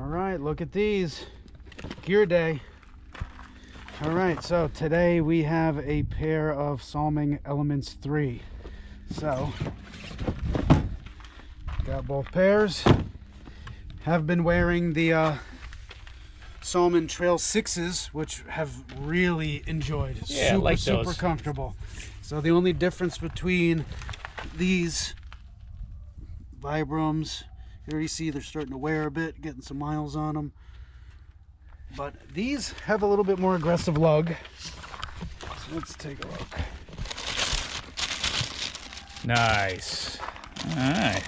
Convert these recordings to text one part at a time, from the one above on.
All right, look at these. Gear day. All right, so today we have a pair of Salming Elements 3. So, got both pairs. Have been wearing the Salmon Trail 6s, which have really enjoyed. Yeah, like super those. Comfortable. So the only difference between these Vibrams, you already see they're starting to wear a bit, getting some miles on them. But these have a little bit more aggressive lug. So let's take a look. Nice. All right.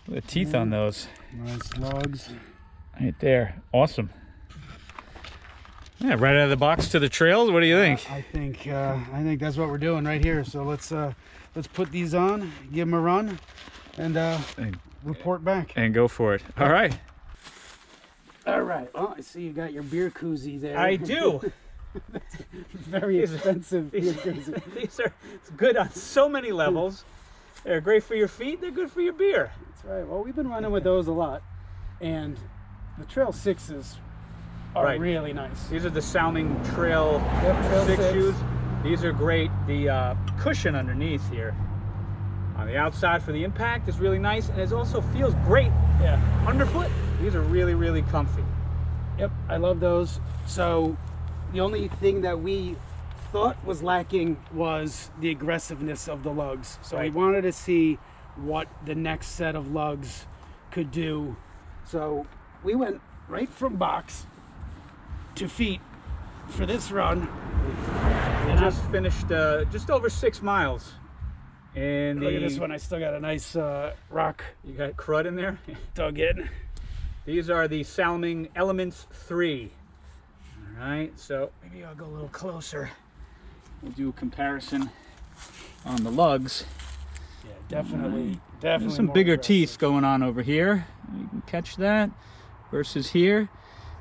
The teeth on those. Nice lugs. Right there. Awesome. Yeah, right out of the box to the trails. What do you think? I think that's what we're doing right here. So let's put these on, give them a run, and report back. And go for it. All right. All right. Well, I see you got your beer koozie there. I do. Very expensive beer koozie. These are good on so many levels. They're great for your feet. They're good for your beer. That's right. Well, we've been running with those a lot, and the Trail 6s are really nice. These are the Salming Trail, Trail 6 6 shoes. These are great. The cushion underneath here on the outside for the impact is really nice, and it also feels great. Yeah. Underfoot, these are really, really comfy. Yep, I love those. So the only thing that we thought was lacking was the aggressiveness of the lugs. So we wanted to see what the next set of lugs could do. So we went right from box to feet for this run. We just finished just over 6 miles. And look at this one. I still got a nice rock. You got crud in there? Dug in. These are the Salming Elements 3. All right, so Maybe I'll go a little closer. we'll do a comparison on the lugs. Yeah, definitely. There's some more bigger aggressive. teeth going on over here. You can catch that versus here.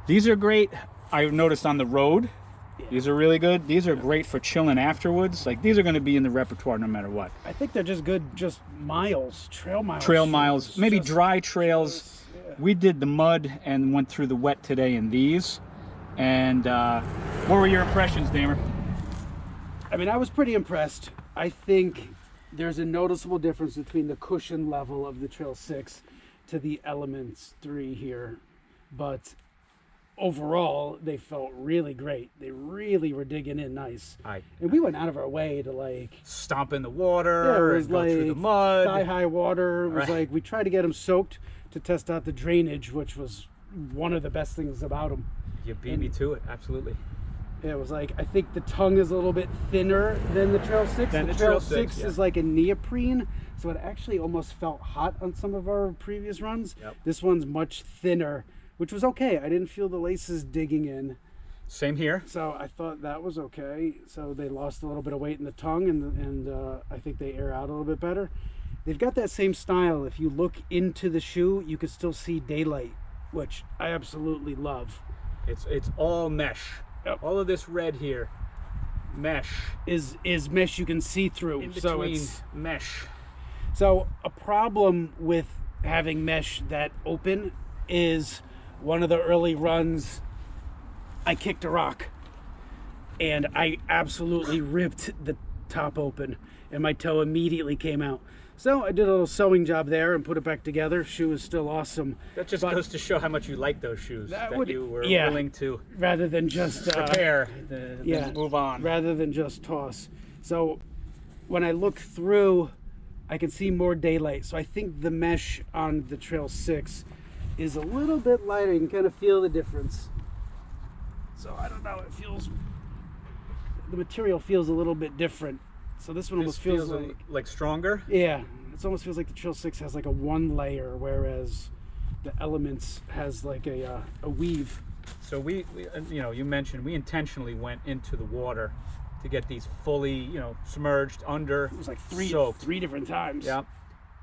These are great. I've noticed on the road. These are really good. These are great for chilling afterwards. Like, these are going to be in the repertoire no matter what. I think they're just good, just miles, trail miles. Trail miles, maybe Just- dry trails. yeah. We did the mud and went through the wet today in these. And what were your impressions, Damer? I mean, I was pretty impressed. I think there's a noticeable difference between the cushion level of the Trail 6 to the Elements 3 here. But overall, they felt really great. They really were digging in nice. And we went out of our way to, like, Stomp in the water, yeah, it was and go like through the mud. thigh-high water. It was Right. like we tried to get them soaked to test out the drainage, which was one of the best things about them. You beat me to it, absolutely. It was like, I think the tongue is a little bit thinner than the Trail 6. Than the the Trail Trail 6 6, yeah. is like a neoprene, so it actually almost felt hot on some of our previous runs. Yep. This one's much thinner, which was okay. I didn't feel the laces digging in, Same here. so I thought that was okay. So they lost a little bit of weight in the tongue, and I think they air out a little bit better. They've got that same style. If you look into the shoe, you can still see daylight, which I absolutely love. It's all mesh. Yep. All of this red here, mesh. Is mesh you can see through. In So between it's mesh. So a problem with having mesh that open is one of the early runs, I kicked a rock and I absolutely ripped the top open and my toe immediately came out. So I did a little sewing job there and put it back together. Shoe is still awesome. That just But goes to show how much you like those shoes. That would- you were yeah. willing to Rather than just prepare, then yeah, move on. rather than just toss. So when I look through, I can see more daylight. So I think the mesh on the Trail 6 is a little bit lighter. You can kind of feel the difference. So I don't know, it feels, the material feels a little bit different. So this one This almost feels feels like, stronger. yeah, it almost feels like the Trail 6 has like a one layer, whereas the Elements has like a weave. So we, you know, you mentioned we intentionally went into the water to get these fully, you know, submerged under. It was like soaked. three different times. Yeah,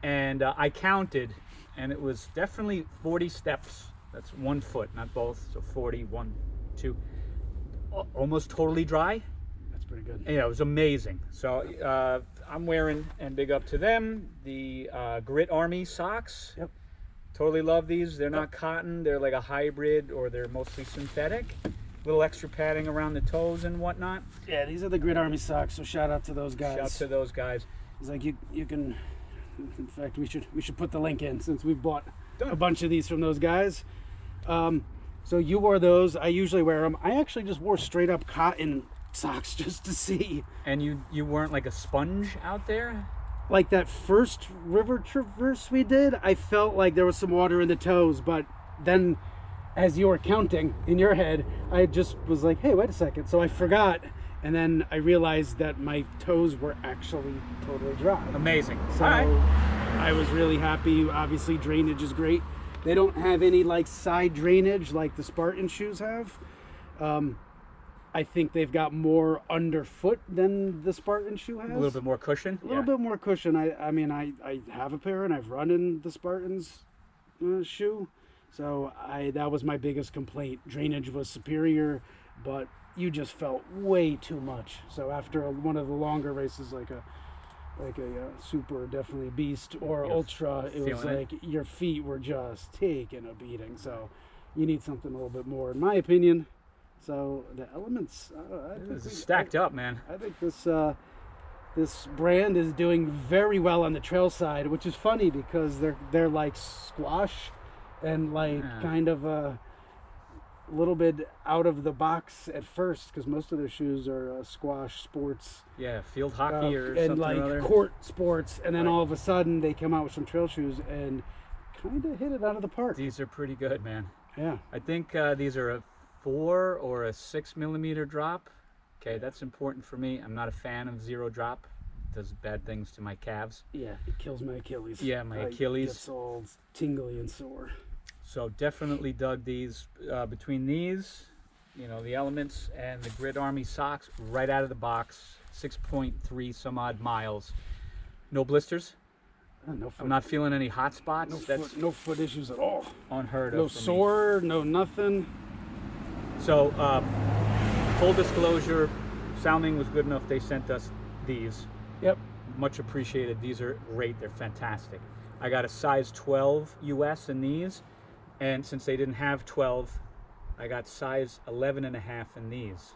and I counted, and it was definitely 40 steps. That's 1 foot, not both. So 40, 1, 2, almost totally dry. That's pretty good. Yeah, it was amazing. So I'm wearing, and big up to them, the Grit Army socks. Yep. Totally love these. They're not cotton. They're like a hybrid, or they're mostly synthetic. Little extra padding around the toes and whatnot. Yeah, these are the Grid Army socks, so shout out to those guys. Shout out to those guys. It's like you can, in fact, we should put the link in since we've bought a bunch of these from those guys. So you wore those. I usually wear them. I actually just wore straight up cotton socks just to see. And you weren't like a sponge out there? Like that first river traverse we did, I felt like there was some water in the toes, but then as you were counting in your head, I just was like, hey, wait a second. So I forgot, and then I realized that my toes were actually totally dry. Amazing. So all right. I was really happy. Obviously drainage is great. They don't have any like side drainage like the Spartan shoes have. I think they've got more underfoot than the Spartan shoe has. A little bit more cushion? A little bit more cushion. I mean, I have a pair and I've run in the Spartan's shoe. So that was my biggest complaint. Drainage was superior, but you just felt way too much. So after one of the longer races, like a super definitely beast or ultra, it was like your feet were just taking a beating. So you need something a little bit more, in my opinion. So the Elements, this is stacked up, man. I think this brand is doing very well on the trail side, which is funny because they're like squash and like kind of a little bit out of the box at first, because most of their shoes are squash sports. Yeah, field hockey or and something like or other. Court sports, and then all of a sudden they come out with some trail shoes and kind of hit it out of the park. These are pretty good, man. Yeah. I think these are a 4 or a 6 millimeter drop. Okay, that's important for me. I'm not a fan of zero drop. It does bad things to my calves. Yeah, it kills my Achilles. Yeah, my Achilles. It's all tingly and sore. So definitely dug these. Between these, you know, the Elements and the Grid Army socks, right out of the box, 6.3 some odd miles. No blisters. No foot. I'm not feeling any hot spots. No foot issues at all. Unheard of. No for sore, me. no nothing. So, full disclosure, Salming was good enough. They sent us these. Yep. Much appreciated. These are great. They're fantastic. I got a size 12 US in these, and since they didn't have 12, I got size 11.5 in these.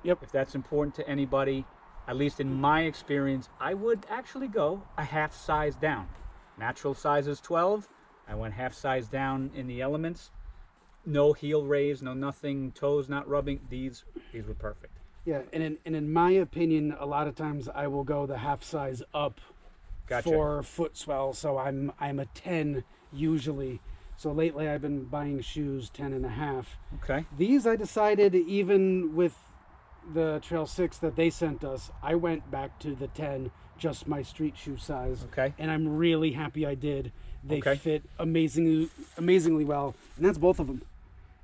Yep. If that's important to anybody, at least in my experience, I would actually go a half size down. Natural size is 12. I went half size down in the Elements. No heel raise, no nothing, toes not rubbing. These were perfect. Yeah, and in my opinion, a lot of times I will go the half size up for foot swell. So I'm a 10 usually. So lately I've been buying shoes 10.5. Okay. These I decided, even with the Trail 6 that they sent us, I went back to the 10, just my street shoe size. Okay. And I'm really happy I did. They fit amazingly well, and that's both of them.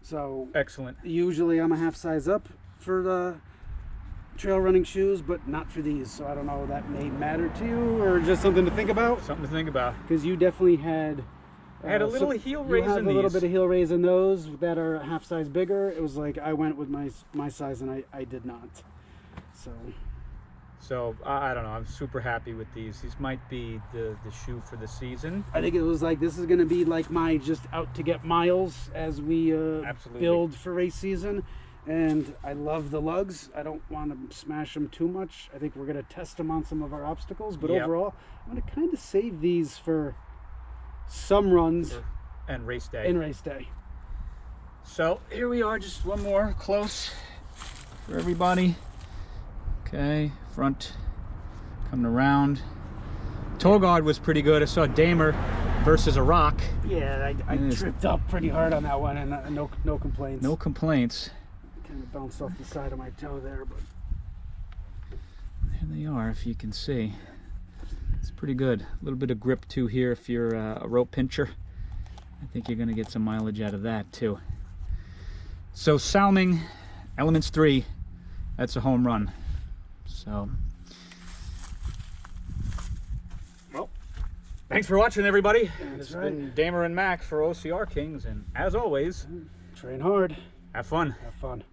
So excellent. Usually I'm a half size up for the trail running shoes, but not for these. So I don't know, that may matter to you or just something to think about. Something to think about. Because you definitely had I had a little heel raise in these. You have a little bit of heel raise in those that are a half size bigger. It was like I went with my size and I did not. So I don't know. I'm super happy with these. These might be the shoe for the season. I think it was like, this is going to be like my just out to get miles as we build for race season. And I love the lugs. I don't want to smash them too much. I think we're going to test them on some of our obstacles. But overall, I'm going to kind of save these for some runs and race day. So here we are, just one more close for everybody. Okay, front coming around. Toe guard was pretty good. I saw Damer versus a rock. Yeah, I tripped up pretty hard on that one, and no complaints. No complaints. Kind of bounced off the side of my toe there, but there they are, if you can see. It's pretty good. A little bit of grip too here if you're a rope pincher. I think you're going to get some mileage out of that too. So Salming Elements 3, that's a home run. So, well, thanks for watching, everybody. This has been Damer and Mac for OCR Kings, and as always, train hard. Have fun. Have fun.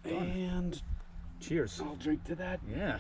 And cheers. I'll drink to that. Yeah.